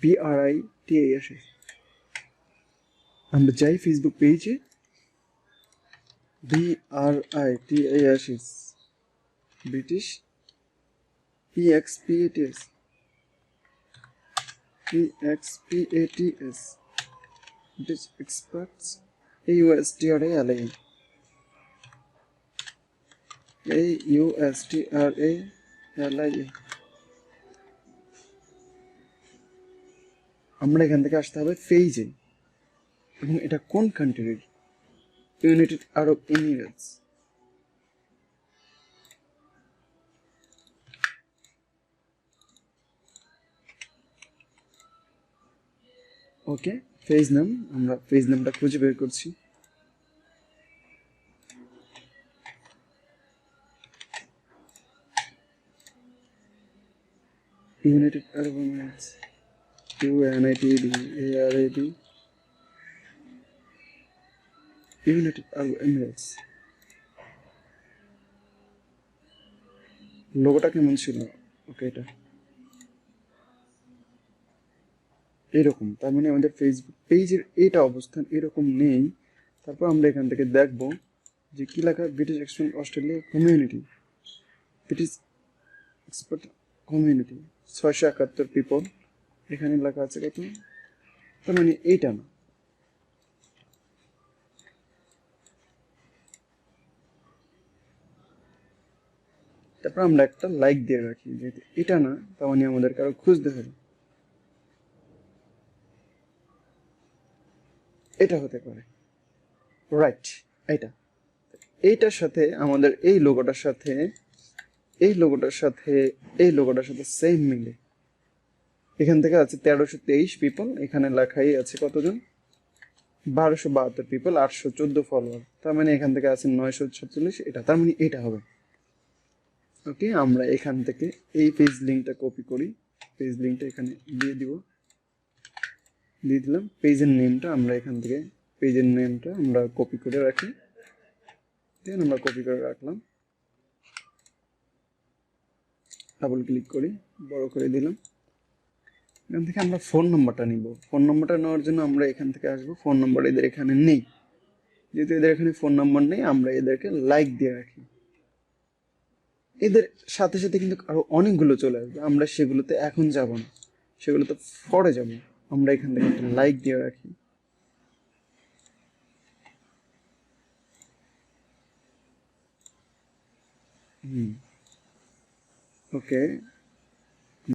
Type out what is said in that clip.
BRITA আসে। আমরা যাই ফেসবুক পেজে, BRITA আসে, British EXPATS British experts AUSTRALA আমরা এখান থেকে আসতে হবে পেজে, এবং এটা কোন কান্ট্রির? United Arab Emirates. Okay, page নাম, আমরা পেজ নামটা খুঁজে বের করছি। United Arab Emirates, UNITED United Arab Emirates. লোগোটা কেমন ছিল? ওকে, এটা এরকম, তার মানে আমাদের ফেসবুক পেজের এটা অবস্থান এরকম নেই। তারপর আমরা এখান থেকে দেখব যে কি লেখা, British expert Australia community, British expert community 671 people, এখানে লেখা আছে কত, তার মানে এইটা না। তারপর আমরা একটা লাইক দিয়ে রাখি, যেহেতু এটা না তার মানে আমাদেরকে আরো খুঁজতে হবে। এটা হতে পারে, রাইট, এটা, এইটার সাথে আমাদের এই লোগোটার সাথে এই লোগোটার সাথে এই লোগোটার সাথে সেম মিলে। এখান থেকে আছে 1323 পিপল, এখানে লেখাই আছে কতজন, 1272 পিপল, 814 ফলোয়ার, তার মানে এখান থেকে আছে 947, এটা তার মানে এটা হবে। ওকে, আমরা এখান থেকে এই পেজ লিঙ্কটা কপি করি, পেজ লিঙ্কটা এখানে দিয়ে দিলাম। পেজের নেমটা আমরা এখান থেকে আমরা কপি করে রাখি, দেন আমরা কপি করে রাখলাম, ডাবল ক্লিক করি, বড় করে দিলাম। এখান থেকে আমরা ফোন নাম্বারটা নিব। ফোন নাম্বারটা নেওয়ার জন্য আমরা এখান থেকে আসবো, ফোন নাম্বার এদের এখানে নেই, যেহেতু এদের এখানে ফোন নাম্বার নেই আমরা এদেরকে লাইক দিয়ে রাখি। এদের সাথে সাথে কিন্তু আরো অনেকগুলো চলে আসবে, আমরা সেগুলোতে এখন যাব না, সেগুলোতে পরে যাব। আমরা এখান থেকে একটা লাইক দিয়ে রাখি। ওকে,